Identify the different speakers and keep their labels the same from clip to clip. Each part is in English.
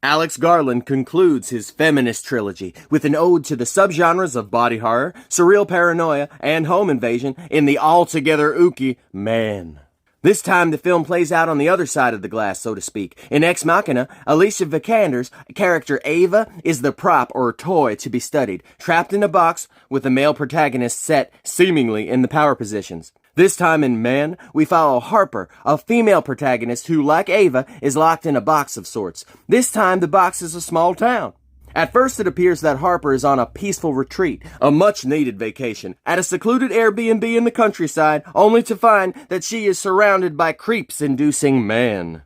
Speaker 1: Alex Garland concludes his feminist trilogy with an ode to the subgenres of body horror, surreal paranoia, and home invasion in the altogether ooky Man. This time the film plays out on the other side of the glass, so to speak. In Ex Machina, Alicia Vikander's character Ava is the prop or toy to be studied, trapped in a box with a male protagonist set seemingly in the power positions. This time in Man, we follow Harper, a female protagonist who, like Ava, is locked in a box of sorts. This time the box is a small town. At first it appears that Harper is on a peaceful retreat, a much-needed vacation, at a secluded Airbnb in the countryside, only to find that she is surrounded by creeps-inducing man.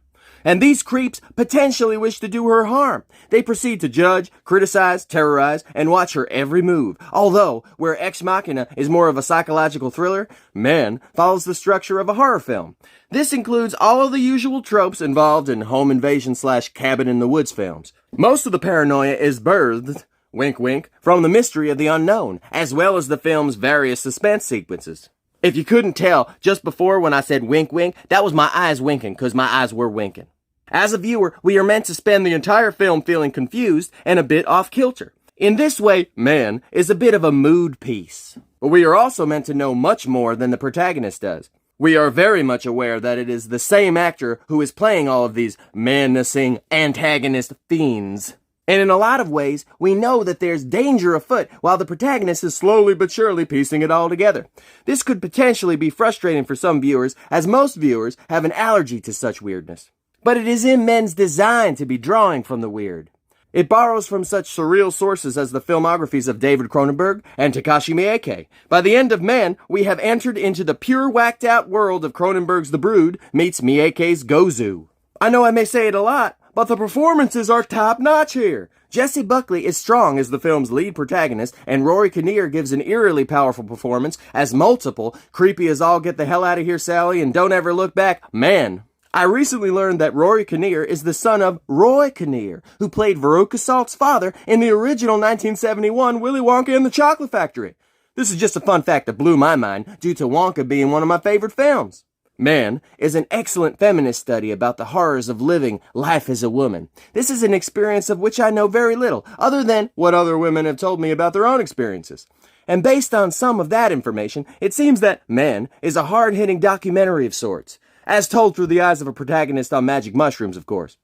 Speaker 1: And these creeps potentially wish to do her harm. They proceed to judge, criticize, terrorize, and watch her every move. Although, where Ex Machina is more of a psychological thriller, Man follows the structure of a horror film. This includes all of the usual tropes involved in home invasion / cabin in the woods films. Most of the paranoia is birthed, wink wink, from the mystery of the unknown, as well as the film's various suspense sequences. If you couldn't tell, just before when I said wink wink, that was my eyes winking, because my eyes were winking. As a viewer, we are meant to spend the entire film feeling confused and a bit off kilter. In this way, Man is a bit of a mood piece. But we are also meant to know much more than the protagonist does. We are very much aware that it is the same actor who is playing all of these menacing antagonist fiends. And in a lot of ways, we know that there's danger afoot while the protagonist is slowly but surely piecing it all together. This could potentially be frustrating for some viewers, as most viewers have an allergy to such weirdness. But it is in Men's design to be drawing from the weird. It borrows from such surreal sources as the filmographies of David Cronenberg and Takashi Miike. By the end of Man, we have entered into the pure whacked-out world of Cronenberg's The Brood meets Miike's Gozu. I know I may say it a lot, but the performances are top-notch here. Jessie Buckley is strong as the film's lead protagonist, and Rory Kinnear gives an eerily powerful performance as multiple, creepy as all get the hell out of here Sally and don't ever look back, man. I recently learned that Rory Kinnear is the son of Roy Kinnear, who played Veruca Salt's father in the original 1971 Willy Wonka and the Chocolate Factory. This is just a fun fact that blew my mind due to Wonka being one of my favorite films. Man is an excellent feminist study about the horrors of living life as a woman. This is an experience of which I know very little, other than what other women have told me about their own experiences. And based on some of that information, it seems that Man is a hard-hitting documentary of sorts, as told through the eyes of a protagonist on magic mushrooms, of course.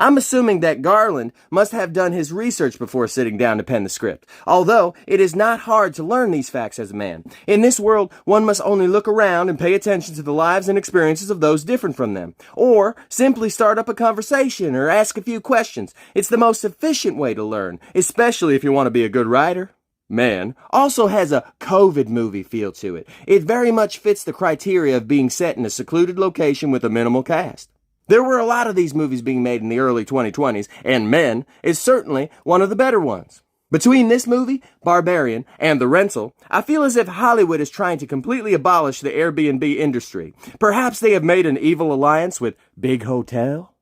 Speaker 1: I'm assuming that Garland must have done his research before sitting down to pen the script, although it is not hard to learn these facts as a man. In this world, one must only look around and pay attention to the lives and experiences of those different from them, or simply start up a conversation or ask a few questions. It's the most efficient way to learn, especially if you want to be a good writer. Man also has a COVID movie feel to it. It very much fits the criteria of being set in a secluded location with a minimal cast. There were a lot of these movies being made in the early 2020s, and Men is certainly one of the better ones. Between this movie, Barbarian, and The Rental, I feel as if Hollywood is trying to completely abolish the Airbnb industry. Perhaps they have made an evil alliance with Big Hotel?